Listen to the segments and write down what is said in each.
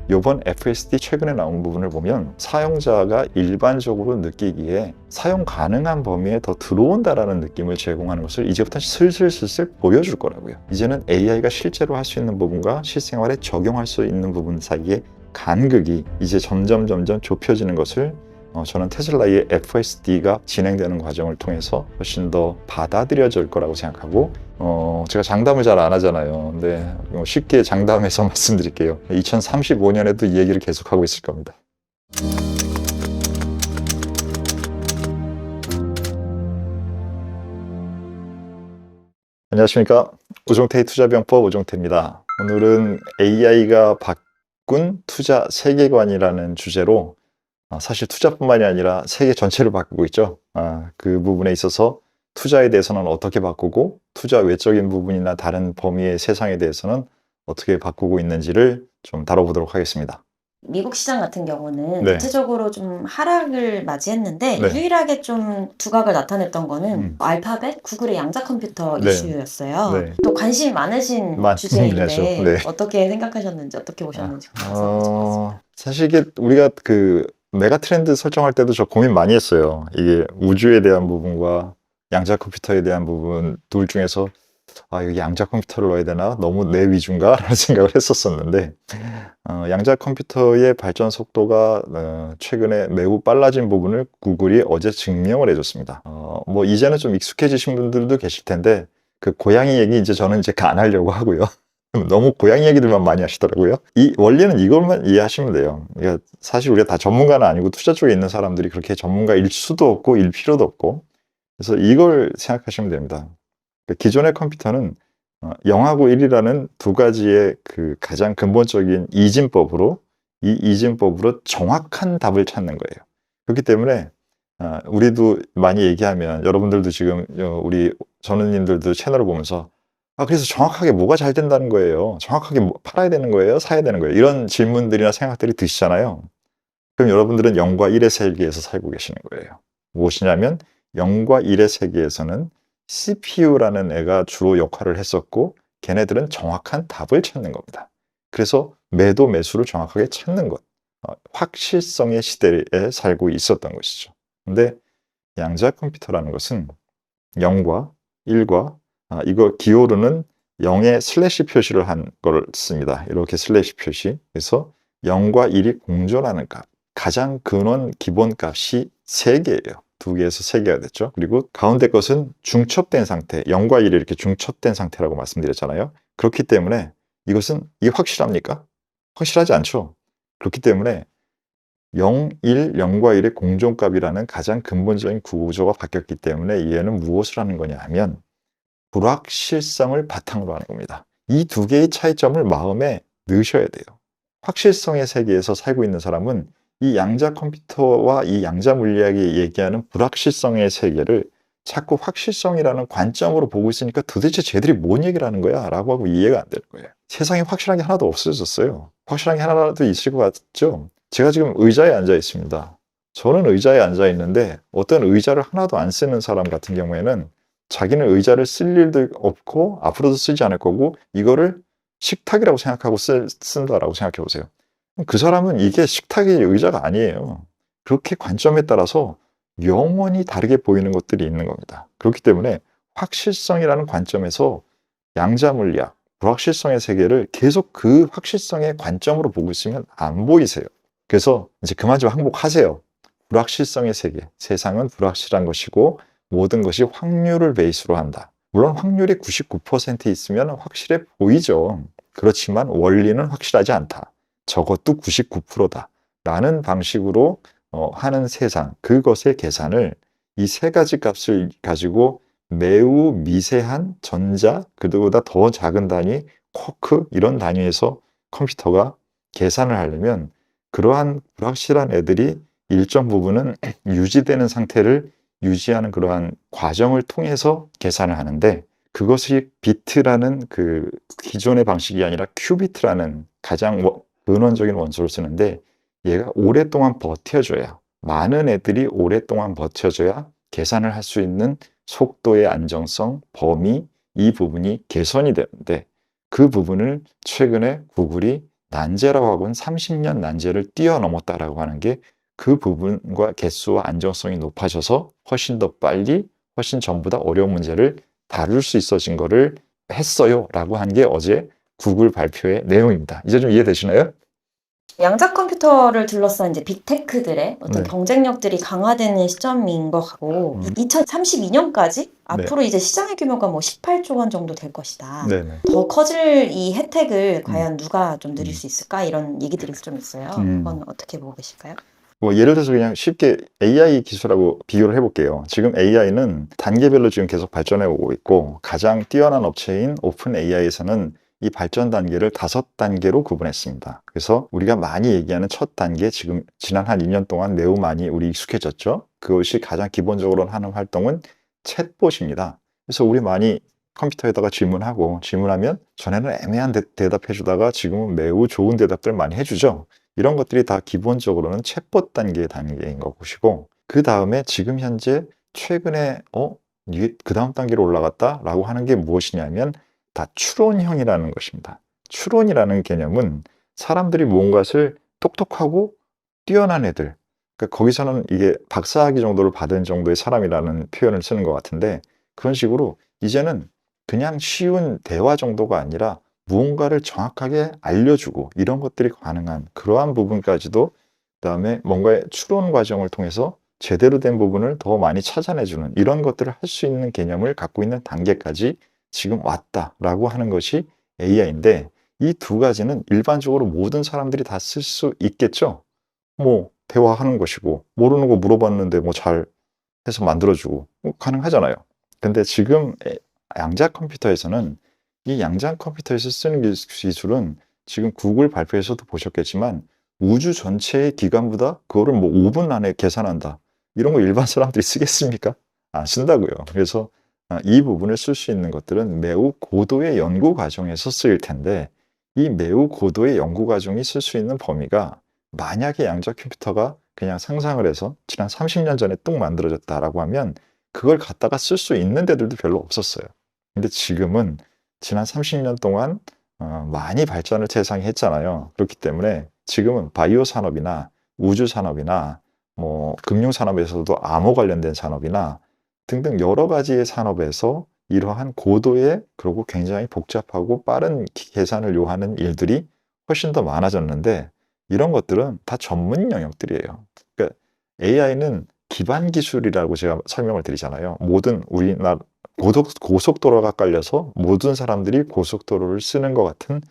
이번 FSD 최근에 나온 부분을 보면 사용자가 일반적으로 느끼기에 사용 가능한 범위에 더 들어온다라는 느낌을 제공하는 것을 이제부터 슬슬 보여줄 거라고요. 이제는 AI가 실제로 할 수 있는 부분과 실생활에 적용할 수 있는 부분 사이의 간극이 이제 점점 좁혀지는 것을 저는 테슬라의 FSD가 진행되는 과정을 통해서 훨씬 더 받아들여질 거라고 생각하고, 제가 장담을 잘 안 하잖아요. 근데 쉽게 장담해서 말씀드릴게요. 2035년에도 이 얘기를 계속하고 있을 겁니다. 안녕하십니까. 오종태의 투자병법 오종태입니다. 오늘은 AI가 바꾼 투자 세계관이라는 주제로 사실 투자뿐만이 아니라 세계 전체를 바꾸고 있죠. 그 부분에 있어서 투자에 대해서는 어떻게 바꾸고 투자 외적인 부분이나 다른 범위의 세상에 대해서는 어떻게 바꾸고 있는지를 좀 다뤄보도록 하겠습니다. 미국 시장 같은 경우는 네. 대체적으로 좀 하락을 맞이했는데 네. 유일하게 좀 두각을 나타냈던 거는 알파벳, 구글의 양자 컴퓨터 네. 이슈였어요. 네. 또 관심이 많으신 분야죠. 주제인데 네. 어떻게 생각하셨는지, 어떻게 보셨는지 사실 이게 우리가 그 메가 트렌드 설정할 때도 저 고민 많이 했어요. 이게 우주에 대한 부분과 양자 컴퓨터에 대한 부분 둘 중에서 여기 양자 컴퓨터를 넣어야 되나? 너무 내 위주인가? 라는 생각을 했었었는데, 양자 컴퓨터의 발전 속도가 최근에 매우 빨라진 부분을 구글이 어제 증명을 해줬습니다. 뭐 이제는 좀 익숙해지신 분들도 계실 텐데, 그 고양이 얘기 이제 저는 이제 안 하려고 하고요. 너무 고양이 얘기들만 많이 하시더라고요. 이 원리는 이것만 이해하시면 돼요. 그러니까 사실 우리가 다 전문가는 아니고 투자 쪽에 있는 사람들이 그렇게 전문가일 수도 없고 일 필요도 없고, 그래서 이걸 생각하시면 됩니다. 기존의 컴퓨터는 0하고 1이라는 두 가지의 그 가장 근본적인 이진법으로 정확한 답을 찾는 거예요. 그렇기 때문에 우리도 많이 얘기하면 여러분들도 지금 우리 전우님들도 채널을 보면서 그래서 정확하게 뭐가 잘 된다는 거예요? 정확하게 팔아야 되는 거예요? 사야 되는 거예요? 이런 질문들이나 생각들이 드시잖아요. 그럼 여러분들은 0과 1의 세계에서 살고 계시는 거예요. 무엇이냐면 0과 1의 세계에서는 CPU라는 애가 주로 역할을 했었고 걔네들은 정확한 답을 찾는 겁니다. 그래서 매도 매수를 정확하게 찾는 것, 확실성의 시대에 살고 있었던 것이죠. 근데 양자 컴퓨터라는 것은 0과 1과 이거 기호로는 0에 슬래시 표시를 한 걸 씁니다. 이렇게 슬래시 표시. 그래서 0과 1이 공존하는 값. 가장 근원 기본 값이 3개예요. 2개에서 3개가 됐죠. 그리고 가운데 것은 중첩된 상태, 0과 1이 이렇게 중첩된 상태라고 말씀드렸잖아요. 그렇기 때문에 이게 확실합니까? 확실하지 않죠. 그렇기 때문에 0, 1, 0과 1의 공존값이라는 가장 근본적인 구조가 바뀌었기 때문에 얘는 무엇을 하는 거냐 하면 불확실성을 바탕으로 하는 겁니다. 이 두 개의 차이점을 마음에 넣으셔야 돼요. 확실성의 세계에서 살고 있는 사람은 이 양자 컴퓨터와 이 양자 물리학이 얘기하는 불확실성의 세계를 자꾸 확실성이라는 관점으로 보고 있으니까 도대체 쟤들이 뭔 얘기를 하는 거야? 라고 하고 이해가 안 되는 거예요. 세상에 확실한 게 하나도 없어졌어요. 확실한 게 하나라도 있을 것 같죠? 제가 지금 의자에 앉아 있습니다. 저는 의자에 앉아 있는데 어떤 의자를 하나도 안 쓰는 사람 같은 경우에는 자기는 의자를 쓸 일도 없고 앞으로도 쓰지 않을 거고 이거를 식탁이라고 생각하고 쓴다라고 생각해 보세요. 그 사람은 이게 식탁이 의자가 아니에요. 그렇게 관점에 따라서 영원히 다르게 보이는 것들이 있는 겁니다. 그렇기 때문에 확실성이라는 관점에서 양자물리학, 불확실성의 세계를 계속 그 확실성의 관점으로 보고 있으면 안 보이세요. 그래서 이제 그만 좀 항복하세요. 불확실성의 세계, 세상은 불확실한 것이고 모든 것이 확률을 베이스로 한다. 물론 확률이 99% 있으면 확실해 보이죠. 그렇지만 원리는 확실하지 않다. 적어도 99%다. 라는 방식으로 하는 세상, 그것의 계산을 이 세 가지 값을 가지고 매우 미세한 전자, 그보다 더 작은 단위, 쿼크 이런 단위에서 컴퓨터가 계산을 하려면 그러한 불확실한 애들이 일정 부분은 유지되는 상태를 유지하는 그러한 과정을 통해서 계산을 하는데 그것이 비트라는 그 기존의 방식이 아니라 큐비트라는 가장 근원적인 원소를 쓰는데 얘가 오랫동안 버텨줘야 많은 애들이 오랫동안 버텨줘야 계산을 할 수 있는 속도의 안정성, 범위 이 부분이 개선이 되는데 그 부분을 최근에 구글이 난제라고 하고는 30년 난제를 뛰어넘었다라고 하는 게 그 부분과 개수와 안정성이 높아져서 훨씬 더 빨리, 훨씬 전보다 어려운 문제를 다룰 수 있어진 거를 했어요 라고 한 게 어제 구글 발표의 내용입니다. 이제 좀 이해되시나요? 양자 컴퓨터를 둘러싼 이제 빅테크들의 어떤 네. 경쟁력들이 강화되는 시점인 것 같고, 2032년까지 앞으로 이제 시장의 규모가 뭐 18조 원 정도 될 것이다. 네네. 더 커질 이 혜택을 과연 누가 좀 누릴 음. 수 있을까? 이런 얘기들이 좀 있어요. 그건 어떻게 보고 계실까요? 뭐 예를 들어서 그냥 쉽게 AI 기술하고 비교를 해볼게요. 지금 AI는 단계별로 지금 계속 발전해 오고 있고, 가장 뛰어난 업체인 오픈 AI에서는 이 발전 단계를 5단계로 구분했습니다. 그래서 우리가 많이 얘기하는 첫 단계, 지금 지난 한 2년 동안 매우 많이 우리 익숙해졌죠. 그것이 가장 기본적으로 하는 활동은 챗봇입니다. 그래서 우리 많이 컴퓨터에다가 질문하면 전에는 애매한 대답해 주다가 지금은 매우 좋은 대답들 많이 해주죠. 이런 것들이 다 기본적으로는 챗봇 단계인 것이고, 그 다음에 지금 현재 최근에 그 다음 단계로 올라갔다라고 하는 게 무엇이냐면 다 추론형이라는 것입니다. 추론이라는 개념은 사람들이 무언가를 똑똑하고 뛰어난 애들, 그러니까 거기서는 이게 박사학위 정도를 받은 정도의 사람이라는 표현을 쓰는 것 같은데, 그런 식으로 이제는 그냥 쉬운 대화 정도가 아니라 무언가를 정확하게 알려주고 이런 것들이 가능한 그러한 부분까지도, 그다음에 뭔가의 추론 과정을 통해서 제대로 된 부분을 더 많이 찾아내주는 이런 것들을 할 수 있는 개념을 갖고 있는 단계까지 지금 왔다라고 하는 것이 AI인데, 이 두 가지는 일반적으로 모든 사람들이 다 쓸 수 있겠죠. 뭐 대화하는 것이고, 모르는 거 물어봤는데 뭐 잘 해서 만들어주고 가능하잖아요. 근데 지금 양자 컴퓨터에서는, 이 양자 컴퓨터에서 쓰는 기술은 지금 구글 발표에서도 보셨겠지만 우주 전체의 기간보다 그거를 뭐 5분 안에 계산한다, 이런 거 일반 사람들이 쓰겠습니까? 안 쓴다고요. 그래서 이 부분을 쓸 수 있는 것들은 매우 고도의 연구 과정에서 쓰일 텐데, 이 매우 고도의 연구 과정이 쓸 수 있는 범위가, 만약에 양자 컴퓨터가 그냥 상상을 해서 지난 30년 전에 뚝 만들어졌다라고 하면 그걸 갖다가 쓸 수 있는 데들도 별로 없었어요. 근데 지금은 지난 30년 동안 많이 발전을 세상이 했잖아요. 그렇기 때문에 지금은 바이오 산업이나 우주 산업이나 뭐 금융 산업에서도 암호 관련된 산업이나 등등 여러 가지의 산업에서 이러한 고도의, 그리고 굉장히 복잡하고 빠른 계산을 요하는 일들이 훨씬 더 많아졌는데, 이런 것들은 다 전문 영역들이에요. 그러니까 AI는 기반 기술이라고 제가 설명을 드리잖아요. 모든 우리나라 고속도로가 깔려서 모든 사람들이 고속도로를 쓰는 것 같은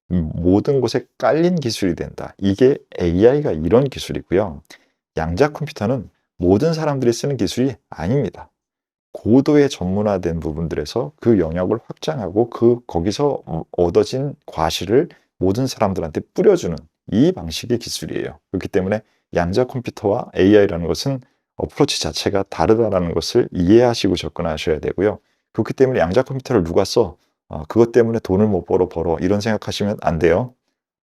모든 곳에 깔린 기술이 된다. 이게 AI가 이런 기술이고요. 양자 컴퓨터는 모든 사람들이 쓰는 기술이 아닙니다. 고도의 전문화된 부분들에서 그 영역을 확장하고 거기서 얻어진 과실을 모든 사람들한테 뿌려주는 이 방식의 기술이에요. 그렇기 때문에 양자 컴퓨터와 AI라는 것은 어프로치 자체가 다르다라는 것을 이해하시고 접근하셔야 되고요. 그렇기 때문에 양자 컴퓨터를 누가 써? 그것 때문에 돈을 못 벌어 이런 생각하시면 안 돼요.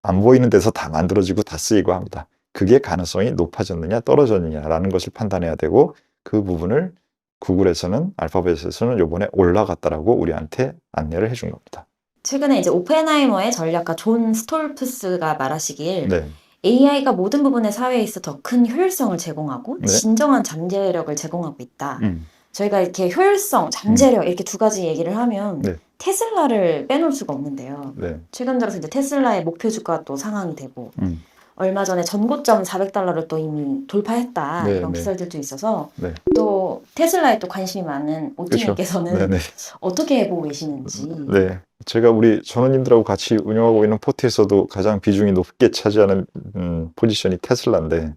안 보이는 데서 다 만들어지고 다 쓰이고 합니다. 그게 가능성이 높아졌느냐 떨어졌느냐라는 것을 판단해야 되고, 그 부분을 구글에서는, 알파벳에서는 요번에 올라갔다라고 우리한테 안내를 해준 겁니다. 최근에 이제 오펜하이머의 전략가 존 스톨프스가 말하시길, 네. AI가 모든 부분의 사회에 있어 더 큰 효율성을 제공하고 네. 진정한 잠재력을 제공하고 있다. 음. 저희가 이렇게 효율성, 잠재력 이렇게 두 가지 얘기를 하면 네. 테슬라를 빼놓을 수가 없는데요. 네. 최근 들어서 이제 테슬라의 목표 주가 또 상한이 되고, 음. 얼마 전에 전고점 400달러를 또 이미 돌파했다, 네, 이런 네. 기사들도 있어서, 네. 또 테슬라에 또 관심이 많은 오티님께서는 네네. 어떻게 보고 계시는지. 네. 제가 우리 전원님들하고 같이 운영하고 있는 포트에서도 가장 비중이 높게 차지하는 포지션이 테슬라인데,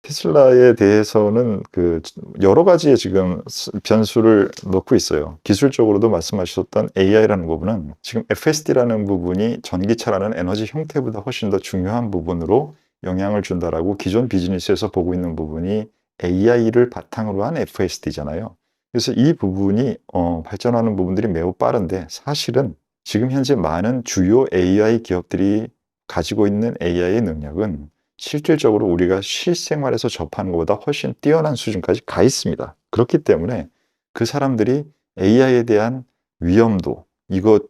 테슬라에 대해서는 그 여러 가지의 지금 변수를 넣고 있어요. 기술적으로도 말씀하셨던 AI라는 부분은 지금 FSD라는 부분이 전기차라는 에너지 형태보다 훨씬 더 중요한 부분으로 영향을 준다라고 기존 비즈니스에서 보고 있는 부분이 AI를 바탕으로 한 FSD잖아요. 그래서 이 부분이 발전하는 부분들이 매우 빠른데, 사실은 지금 현재 많은 주요 AI 기업들이 가지고 있는 AI의 능력은 실질적으로 우리가 실생활에서 접하는 것보다 훨씬 뛰어난 수준까지 가 있습니다. 그렇기 때문에 그 사람들이 AI에 대한 위험도, 이거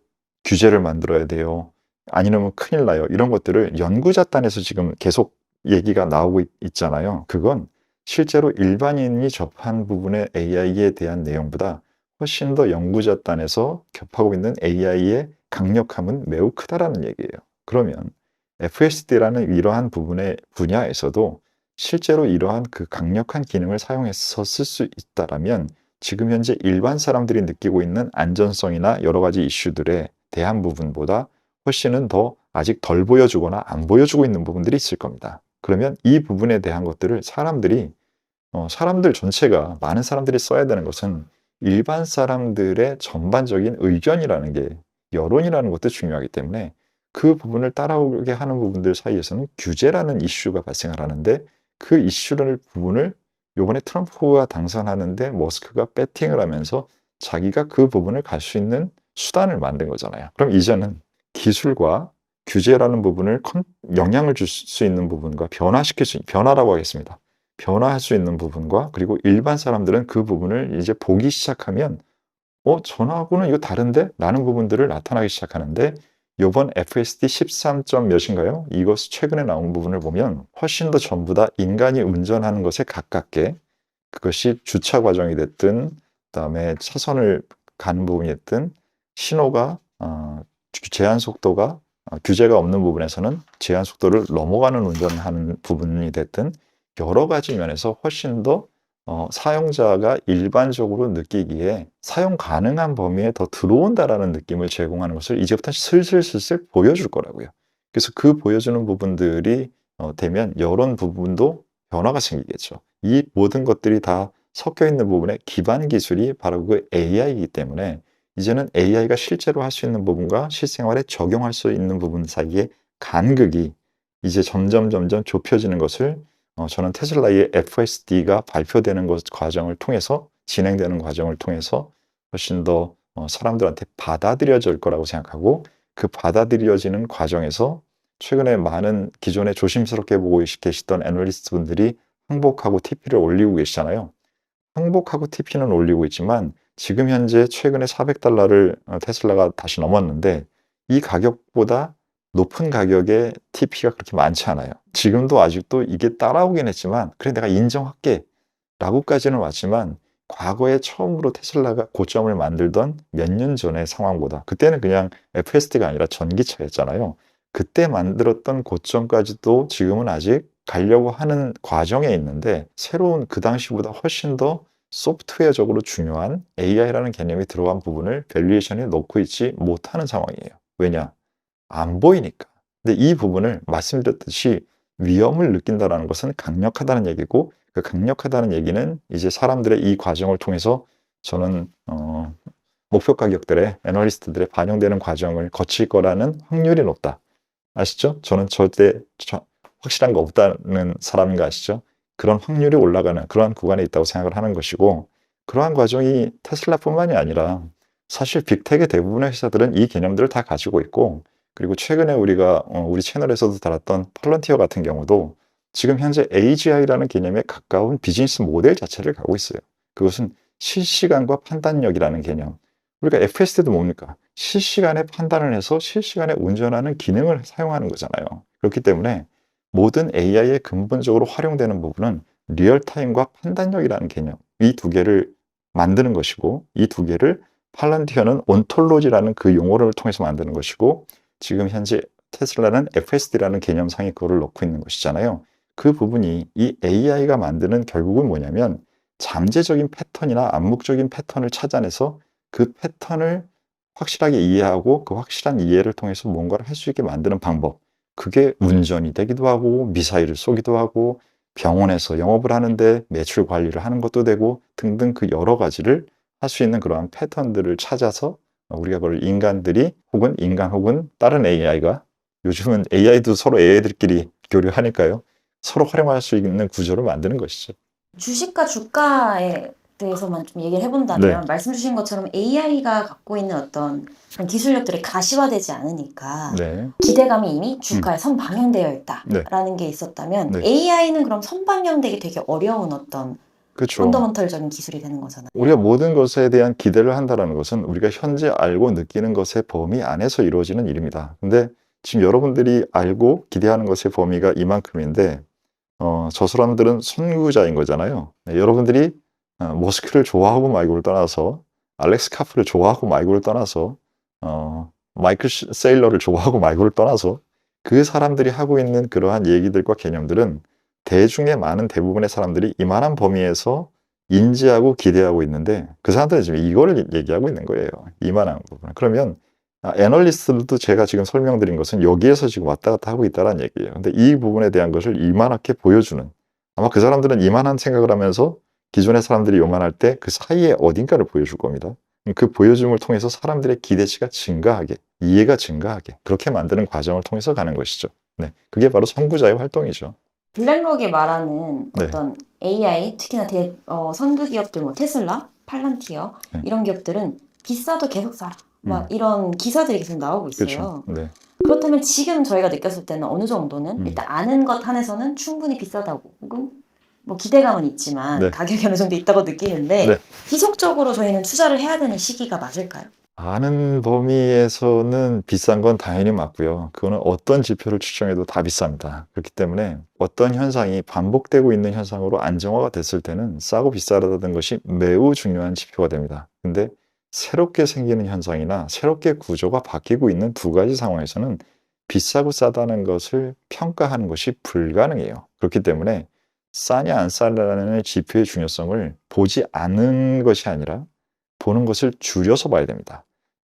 규제를 만들어야 돼요, 아니면 큰일 나요. 이런 것들을 연구자단에서 지금 계속 얘기가 나오고 있잖아요. 그건 실제로 일반인이 접한 부분의 AI에 대한 내용보다 훨씬 더 연구자단에서 접하고 있는 AI의 강력함은 매우 크다라는 얘기예요. 그러면 FSD라는 이러한 부분의 분야에서도 실제로 이러한 그 강력한 기능을 사용해서 쓸 수 있다라면 지금 현재 일반 사람들이 느끼고 있는 안전성이나 여러 가지 이슈들에 대한 부분보다 훨씬은 더 아직 덜 보여주거나 안 보여주고 있는 부분들이 있을 겁니다. 그러면 이 부분에 대한 것들을 사람들 전체가, 많은 사람들이 써야 되는 것은 일반 사람들의 전반적인 의견이라는 게, 여론이라는 것도 중요하기 때문에 그 부분을 따라오게 하는 부분들 사이에서는 규제라는 이슈가 발생을 하는데, 그 부분을 요번에 트럼프가 당선하는데 머스크가 배팅을 하면서 자기가 그 부분을 갈 수 있는 수단을 만든 거잖아요. 그럼 이제는 기술과 규제라는 부분을 영향을 줄 수 있는 부분과 변화라고 하겠습니다. 변화할 수 있는 부분과, 그리고 일반 사람들은 그 부분을 이제 보기 시작하면 전하고는 이거 다른데? 라는 부분들을 나타나기 시작하는데, 요번 FSD 13점 몇인가요? 이것 최근에 나온 부분을 보면 훨씬 더 전부 다 인간이 운전하는 것에 가깝게, 그것이 주차 과정이 됐든 그다음에 차선을 가는 부분이 됐든 신호가 제한 속도가 규제가 없는 부분에서는 제한 속도를 넘어가는 운전하는 부분이 됐든 여러 가지 면에서 훨씬 더 사용자가 일반적으로 느끼기에 사용 가능한 범위에 더 들어온다라는 느낌을 제공하는 것을 이제부터 슬슬 보여줄 거라고요. 그래서 그 보여주는 부분들이 되면 이런 부분도 변화가 생기겠죠. 이 모든 것들이 다 섞여 있는 부분의 기반 기술이 바로 그 AI이기 때문에 이제는 AI가 실제로 할 수 있는 부분과 실생활에 적용할 수 있는 부분 사이의 간극이 이제 점점 좁혀지는 것을 저는 테슬라의 FSD가 발표되는 과정을 통해서, 진행되는 과정을 통해서 훨씬 더 사람들한테 받아들여질 거라고 생각하고, 그 받아들여지는 과정에서 최근에 많은 기존에 조심스럽게 보고 계시던 애널리스트 분들이 항복하고 TP를 올리고 계시잖아요. 항복하고 TP는 올리고 있지만 지금 현재 최근에 $400를 테슬라가 다시 넘었는데, 이 가격보다 높은 가격의 TP가 그렇게 많지 않아요. 지금도 아직도 이게 따라오긴 했지만 그래 내가 인정할게 라고까지는 왔지만, 과거에 처음으로 테슬라가 고점을 만들던 몇 년 전의 상황보다, 그때는 그냥 FSD가 아니라 전기차였잖아요. 그때 만들었던 고점까지도 지금은 아직 가려고 하는 과정에 있는데, 새로운 그 당시보다 훨씬 더 소프트웨어적으로 중요한 AI라는 개념이 들어간 부분을 밸류에이션에 넣고 있지 못하는 상황이에요. 왜냐? 안 보이니까. 근데 이 부분을 말씀드렸듯이 위험을 느낀다는 것은 강력하다는 얘기고, 그 강력하다는 얘기는 이제 사람들의 이 과정을 통해서 저는 목표 가격들의 애널리스트들의 반영되는 과정을 거칠 거라는 확률이 높다. 아시죠? 저는 절대 확실한 거 없다는 사람인 거 아시죠? 그런 확률이 올라가는 그러한 구간에 있다고 생각을 하는 것이고, 그러한 과정이 테슬라뿐만이 아니라 사실 빅텍의 대부분의 회사들은 이 개념들을 다 가지고 있고, 그리고 최근에 우리가 우리 채널에서도 다뤘던 팔런티어 같은 경우도 지금 현재 AGI라는 개념에 가까운 비즈니스 모델 자체를 가고 있어요. 그것은 실시간과 판단력이라는 개념. 우리가 FSD도 뭡니까? 실시간에 판단을 해서 실시간에 운전하는 기능을 사용하는 거잖아요. 그렇기 때문에 모든 AI에 근본적으로 활용되는 부분은 리얼타임과 판단력이라는 개념, 이 두 개를 만드는 것이고, 이 두 개를 팔런티어는 온톨로지라는 그 용어를 통해서 만드는 것이고, 지금 현재 테슬라는 FSD라는 개념상에 그거를 넣고 있는 것이잖아요. 그 부분이 이 AI가 만드는 결국은 뭐냐면 잠재적인 패턴이나 암묵적인 패턴을 찾아내서 그 패턴을 확실하게 이해하고 그 확실한 이해를 통해서 뭔가를 할 수 있게 만드는 방법. 그게 운전이 되기도 하고 미사일을 쏘기도 하고 병원에서 영업을 하는데 매출 관리를 하는 것도 되고 등등, 그 여러 가지를 할 수 있는 그러한 패턴들을 찾아서 우리가 그걸 인간들이 혹은 다른 AI가, 요즘은 AI도 서로 AI들끼리 교류하니까요, 서로 활용할 수 있는 구조를 만드는 것이죠. 주식과 주가에 대해서만 좀 얘기를 해본다면, 말씀 주신 것처럼 AI가 갖고 있는 어떤 그런 기술력들이 가시화되지 않으니까 네. 기대감이 이미 주가에 선방영되어 있다라는 게 있었다면, AI는 그럼 선방영되기 되게 어려운 어떤 그렇죠. 펀더먼털적인 기술이 되는 거잖아요. 우리가 모든 것에 대한 기대를 한다는 것은 우리가 현재 알고 느끼는 것의 범위 안에서 이루어지는 일입니다. 근데 지금 여러분들이 알고 기대하는 것의 범위가 이만큼인데 저 사람들은 선구자인 거잖아요. 네, 여러분들이 머스크를 좋아하고 말고를 떠나서 알렉스 카프를 좋아하고 말고를 떠나서 마이클 세일러를 좋아하고 말고를 떠나서 그 사람들이 하고 있는 그러한 얘기들과 개념들은 대중의 많은 대부분의 사람들이 이만한 범위에서 인지하고 기대하고 있는데 그 사람들은 지금 이거를 얘기하고 있는 거예요. 이만한 부분. 그러면 애널리스트들도 제가 지금 설명드린 것은 여기에서 지금 왔다 갔다 하고 있다는 얘기예요. 근데 이 부분에 대한 것을 이만하게 보여주는, 아마 그 사람들은 이만한 생각을 하면서 기존의 사람들이 요만할 때 그 사이에 어딘가를 보여줄 겁니다. 그 보여줌을 통해서 사람들의 기대치가 증가하게, 이해가 증가하게 그렇게 만드는 과정을 통해서 가는 것이죠. 네, 그게 바로 선구자의 활동이죠. 블랙록이 말하는 네. 어떤 AI, 특히나 선두 기업들, 뭐 테슬라, 팔란티어 네. 이런 기업들은 비싸도 계속 사라. 막 음. 이런 기사들이 계속 나오고 있어요. 그렇죠. 네. 그렇다면 지금 저희가 느꼈을 때는 어느 정도는 음. 일단 아는 것 한에서는 충분히 비싸다고 혹은 뭐 기대감은 있지만 네. 가격이 어느 정도 있다고 느끼는데 네. 지속적으로 저희는 투자를 해야 되는 시기가 맞을까요? 아는 범위에서는 비싼 건 당연히 맞고요. 그거는 어떤 지표를 추정해도 다 비쌉니다. 그렇기 때문에 어떤 현상이 반복되고 있는 현상으로 안정화가 됐을 때는 싸고 비싸다는 것이 매우 중요한 지표가 됩니다. 근데 새롭게 생기는 현상이나 새롭게 구조가 바뀌고 있는 두 가지 상황에서는 비싸고 싸다는 것을 평가하는 것이 불가능해요. 그렇기 때문에 싸냐 안 싸냐는 지표의 중요성을 보지 않는 것이 아니라 보는 것을 줄여서 봐야 됩니다.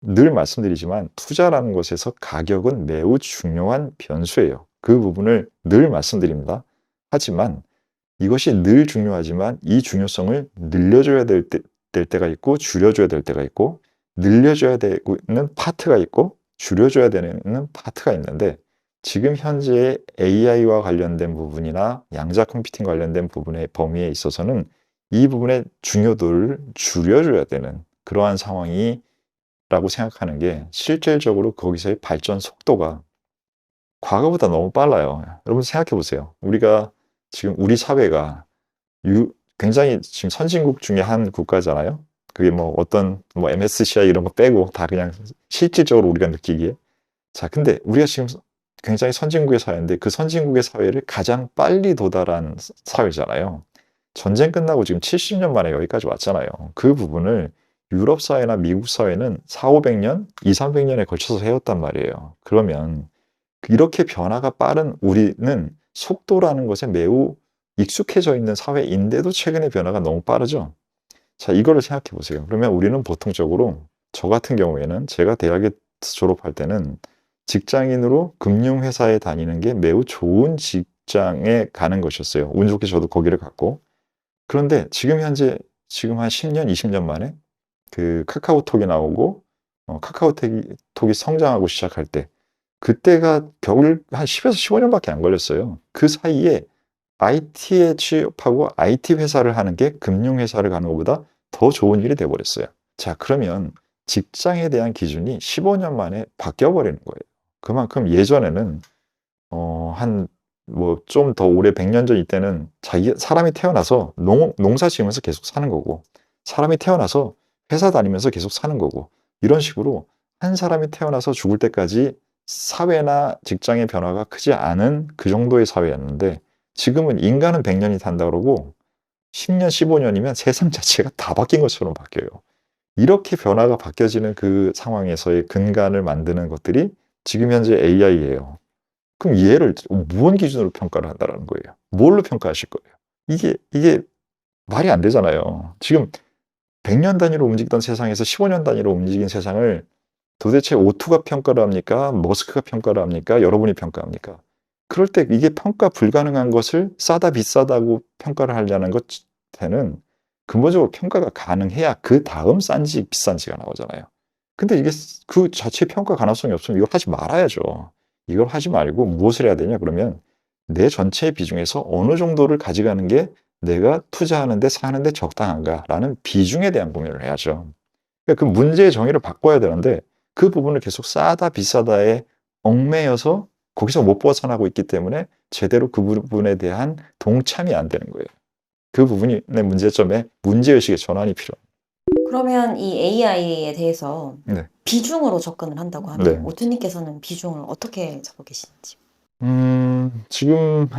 늘 말씀드리지만 투자라는 것에서 가격은 매우 중요한 변수예요. 그 부분을 늘 말씀드립니다. 하지만 이것이 늘 중요하지만 이 중요성을 늘려줘야 될 때가 있고 줄여줘야 될 때가 있고 늘려줘야 되고 있는 파트가 있고 줄여줘야 되는 파트가 있는데 지금 현재 AI와 관련된 부분이나 양자 컴퓨팅 관련된 부분의 범위에 있어서는 이 부분의 중요도를 줄여줘야 되는 그러한 상황이 라고 생각하는 게 실질적으로 거기서의 발전 속도가 과거보다 너무 빨라요. 여러분 생각해 보세요. 우리가 지금 우리 사회가 굉장히 지금 선진국 중에 한 국가잖아요. 그게 뭐 어떤 뭐 MSCI 이런 거 빼고 다 그냥 실질적으로 우리가 느끼기에. 자, 근데 우리가 지금 굉장히 선진국의 사회인데 그 선진국의 사회를 가장 빨리 도달한 사회잖아요. 전쟁 끝나고 지금 70년 만에 여기까지 왔잖아요. 그 부분을 유럽 사회나 미국 사회는 400~500년, 200~300년에 걸쳐서 해왔단 말이에요. 그러면 이렇게 변화가 빠른 우리는 속도라는 것에 매우 익숙해져 있는 사회인데도 최근의 변화가 너무 빠르죠. 자, 이거를 생각해 보세요. 그러면 우리는 보통적으로 저 같은 경우에는 제가 대학에 졸업할 때는 직장인으로 금융회사에 다니는 게 매우 좋은 직장에 가는 것이었어요. 운 좋게 저도 거기를 갔고. 그런데 지금 현재 지금 한 10년, 20년 만에 그 카카오톡이 나오고 카카오톡이 성장하고 시작할 때 그때가 겨울 한 10에서 15년밖에 안 걸렸어요. 그 사이에 IT에 취업하고 IT 회사를 하는 게 금융회사를 가는 것보다 더 좋은 일이 돼 버렸어요. 자, 그러면 직장에 대한 기준이 15년 만에 바뀌어 버리는 거예요. 그만큼 예전에는 한 뭐 좀 더 오래 100년 전 이때는 사람이 태어나서 농사 지으면서 계속 사는 거고 사람이 태어나서 회사 다니면서 계속 사는 거고 이런 식으로 한 사람이 태어나서 죽을 때까지 사회나 직장의 변화가 크지 않은 그 정도의 사회였는데 지금은 인간은 100년이 산다 그러고 10년, 15년이면 세상 자체가 다 바뀐 것처럼 바뀌어요. 이렇게 변화가 바뀌어지는 그 상황에서의 근간을 만드는 것들이 지금 현재 AI예요. 그럼 얘를 무슨 기준으로 평가를 한다는 거예요? 뭘로 평가하실 거예요? 이게 말이 안 되잖아요. 지금 100년 단위로 움직이던 세상에서 15년 단위로 움직인 세상을 도대체 오투가 평가를 합니까? 머스크가 평가를 합니까? 여러분이 평가합니까? 그럴 때 이게 평가 불가능한 것을 싸다 비싸다고 평가를 하려는 것에는 근본적으로 평가가 가능해야 그 다음 싼지 비싼지가 나오잖아요. 근데 이게 그 자체 평가 가능성이 없으면 이걸 하지 말아야죠. 이걸 하지 말고 무엇을 해야 되냐 그러면 내 전체의 비중에서 어느 정도를 가져가는 게 내가 투자하는데 사는데 적당한가라는 비중에 대한 고민을 해야죠. 그러니까 그 문제의 정의를 바꿔야 되는데 그 부분을 계속 싸다 비싸다에 얽매여서 거기서 못 벗어나고 있기 때문에 제대로 그 부분에 대한 동참이 안 되는 거예요. 그 부분이 내 문제점에 문제의식의 전환이 필요합니다. 그러면 이 AI에 대해서 네. 비중으로 접근을 한다고 하면 네. 오투님께서는 비중을 어떻게 잡고 계시는지. 지금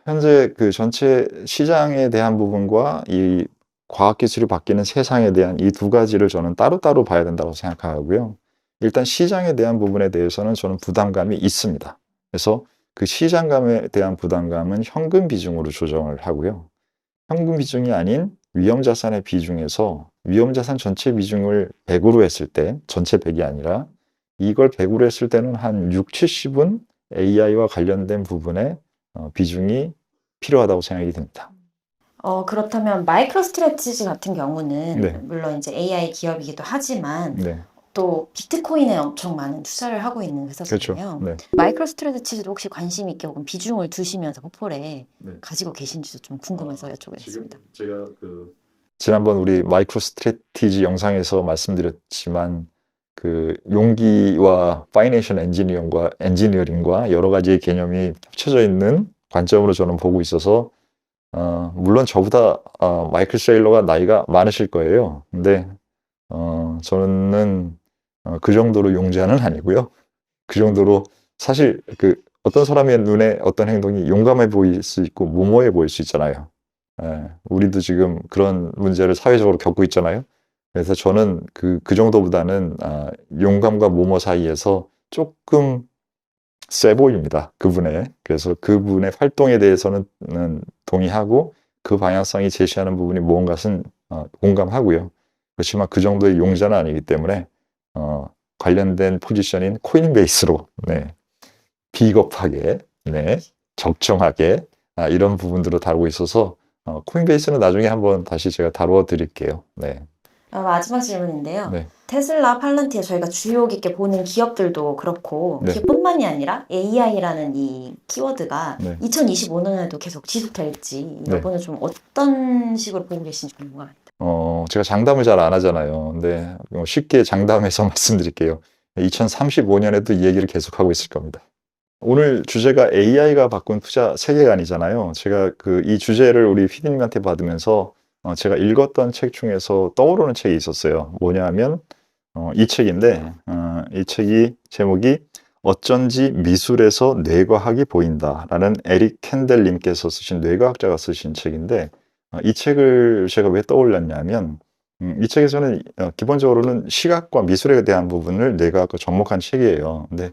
현재 그 전체 시장에 대한 부분과 이 과학기술이 바뀌는 세상에 대한 이 두 가지를 저는 따로따로 봐야 된다고 생각하고요. 일단 시장에 대한 부분에 대해서는 저는 부담감이 있습니다. 그래서 그 시장감에 대한 부담감은 현금 비중으로 조정을 하고요. 현금 비중이 아닌 위험자산의 비중에서 위험자산 전체 비중을 100으로 했을 때, 전체 100이 아니라 이걸 100으로 했을 때는 한 6, 70은 AI와 관련된 부분에 비중이 필요하다고 생각이 듭니다. 그렇다면 마이크로 스트래티지 같은 경우는 네. 물론 이제 AI 기업이기도 하지만 네, 또 비트코인에 엄청 많은 투자를 하고 있는 그렇죠. 회사잖아요. 네. 마이크로 스트래티지도 혹시 관심 있게 혹은 비중을 두시면서 포폴에 네. 가지고 계신지도 좀 궁금해서 여쭤보겠습니다. 제가 지난번 우리 마이크로 스트래티지 영상에서 말씀드렸지만 그 용기와 파이낸셜 엔지니어링과 여러 가지의 개념이 합쳐져 있는 관점으로 저는 보고 있어서 물론 저보다 마이클 세일러가 나이가 많으실 거예요. 근데 저는 그 정도로 용자는 아니고요. 그 정도로 사실 그 어떤 사람의 눈에 어떤 행동이 용감해 보일 수 있고 무모해 보일 수 있잖아요. 우리도 지금 그런 문제를 사회적으로 겪고 있잖아요. 그래서 저는 그 정도보다는 용감과 무모 사이에서 조금 세 보입니다. 그분의. 그래서 그분의 활동에 대해서는 동의하고 그 방향성이 제시하는 부분이 무언가는 공감하고요. 그렇지만 그 정도의 용자는 아니기 때문에 관련된 포지션인 코인베이스로 비겁하게 적정하게 이런 부분들을 다루고 있어서 코인베이스는 나중에 한번 다시 제가 다루어 드릴게요. 네. 마지막 질문인데요. 네. 테슬라, 팔란티아 저희가 주요 깊게 보는 기업들도 그렇고 네. 기업뿐만이 아니라 AI라는 이 키워드가 네. 2025년에도 계속 지속될지 네. 이번에 좀 어떤 식으로 보고 계신지 궁금합니다. 제가 장담을 잘 안 하잖아요. 근데 쉽게 장담해서 말씀드릴게요. 2035년에도 이 얘기를 계속하고 있을 겁니다. 오늘 주제가 AI가 바꾼 투자 세계관이잖아요. 제가 이 주제를 우리 피디님한테 받으면서 제가 읽었던 책 중에서 떠오르는 책이 있었어요. 뭐냐면 이 책인데 이 책이 제목이 어쩐지 미술에서 뇌과학이 보인다라는 에릭 캔델 님께서 쓰신 뇌과학자가 쓰신 책인데 이 책을 제가 왜 떠올렸냐면 이 책에서는 기본적으로는 시각과 미술에 대한 부분을 뇌과학과 접목한 책이에요. 근데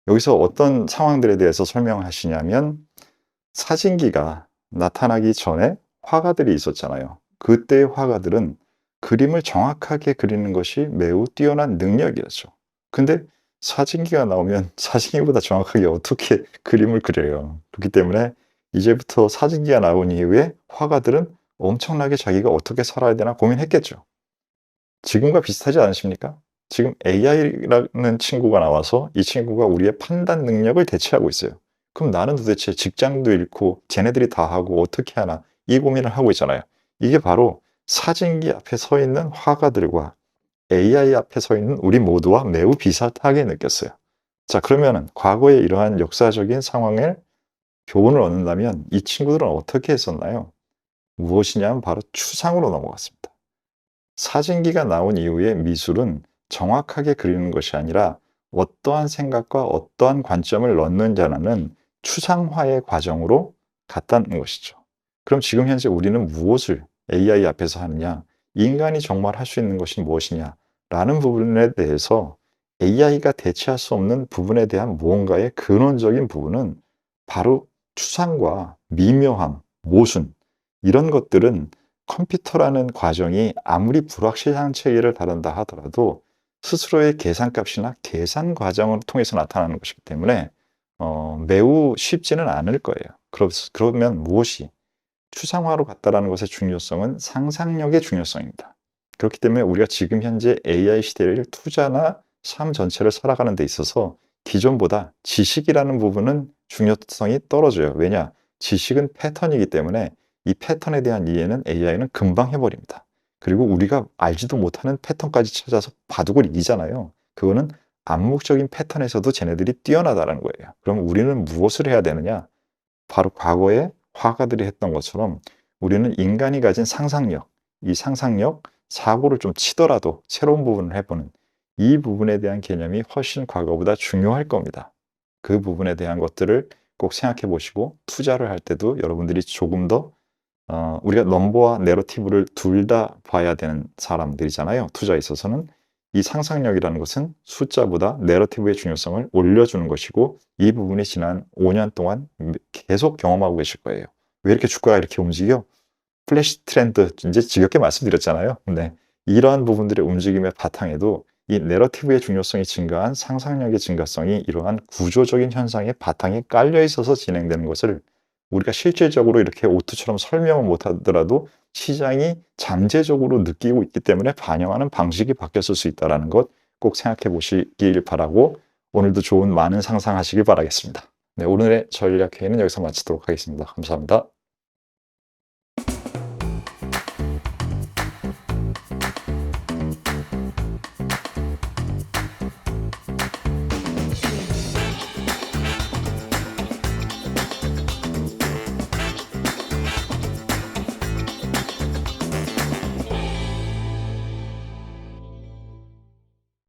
여기서 어떤 상황들에 대해서 설명하시냐면 사진기가 나타나기 전에 화가들이 있었잖아요. 그때의 화가들은 그림을 정확하게 그리는 것이 매우 뛰어난 능력이었죠. 근데 사진기가 나오면 사진기보다 정확하게 어떻게 그림을 그려요. 그렇기 때문에 이제부터 사진기가 나온 이후에 화가들은 엄청나게 자기가 어떻게 살아야 되나 고민했겠죠. 지금과 비슷하지 않으십니까? 지금 AI라는 친구가 나와서 이 친구가 우리의 판단 능력을 대체하고 있어요. 그럼 나는 도대체 직장도 잃고 쟤네들이 다 하고 어떻게 하나 이 고민을 하고 있잖아요. 이게 바로 사진기 앞에 서 있는 화가들과 AI 앞에 서 있는 우리 모두와 매우 비슷하게 느꼈어요. 자, 그러면은 과거의 이러한 역사적인 상황을 교훈을 얻는다면 이 친구들은 어떻게 했었나요? 무엇이냐면 바로 추상으로 넘어갔습니다. 사진기가 나온 이후에 미술은 정확하게 그리는 것이 아니라 어떠한 생각과 어떠한 관점을 넣느냐는 추상화의 과정으로 갔다는 것이죠. 그럼 지금 현재 우리는 무엇을 AI 앞에서 하느냐? 인간이 정말 할 수 있는 것이 무엇이냐? 라는 부분에 대해서 AI가 대체할 수 없는 부분에 대한 무언가의 근원적인 부분은 바로 추상과 미묘함, 모순 이런 것들은 컴퓨터라는 과정이 아무리 불확실한 체계를 다룬다 하더라도 스스로의 계산값이나 계산 과정을 통해서 나타나는 것이기 때문에 매우 쉽지는 않을 거예요. 그러면 무엇이 추상화로 갔다라는 것의 중요성은 상상력의 중요성입니다. 그렇기 때문에 우리가 지금 현재 AI 시대를 투자나 삶 전체를 살아가는 데 있어서 기존보다 지식이라는 부분은 중요성이 떨어져요. 왜냐? 지식은 패턴이기 때문에 이 패턴에 대한 이해는 AI는 금방 해버립니다. 그리고 우리가 알지도 못하는 패턴까지 찾아서 바둑을 이기잖아요. 그거는 암묵적인 패턴에서도 쟤네들이 뛰어나다는 거예요. 그럼 우리는 무엇을 해야 되느냐? 바로 과거에 화가들이 했던 것처럼 우리는 인간이 가진 상상력, 이 상상력, 사고를 좀 치더라도 새로운 부분을 해보는 이 부분에 대한 개념이 훨씬 과거보다 중요할 겁니다. 그 부분에 대한 것들을 꼭 생각해 보시고 투자를 할 때도 여러분들이 조금 더 우리가 넘버와 내러티브를 둘 다 봐야 되는 사람들이잖아요. 투자에 있어서는 이 상상력이라는 것은 숫자보다 내러티브의 중요성을 올려주는 것이고 이 부분이 지난 5년 동안 계속 경험하고 계실 거예요. 왜 이렇게 주가가 이렇게 움직여? 플래시 트렌드 이제 지겹게 말씀드렸잖아요. 근데 이러한 부분들의 움직임의 바탕에도 이 내러티브의 중요성이 증가한 상상력의 증가성이 이러한 구조적인 현상의 바탕에 깔려 있어서 진행되는 것을 우리가 실질적으로 이렇게 오투처럼 설명을 못 하더라도 시장이 잠재적으로 느끼고 있기 때문에 반영하는 방식이 바뀌었을 수 있다는 것 꼭 생각해 보시길 바라고 오늘도 좋은 많은 상상하시길 바라겠습니다. 네, 오늘의 전략회의는 여기서 마치도록 하겠습니다. 감사합니다.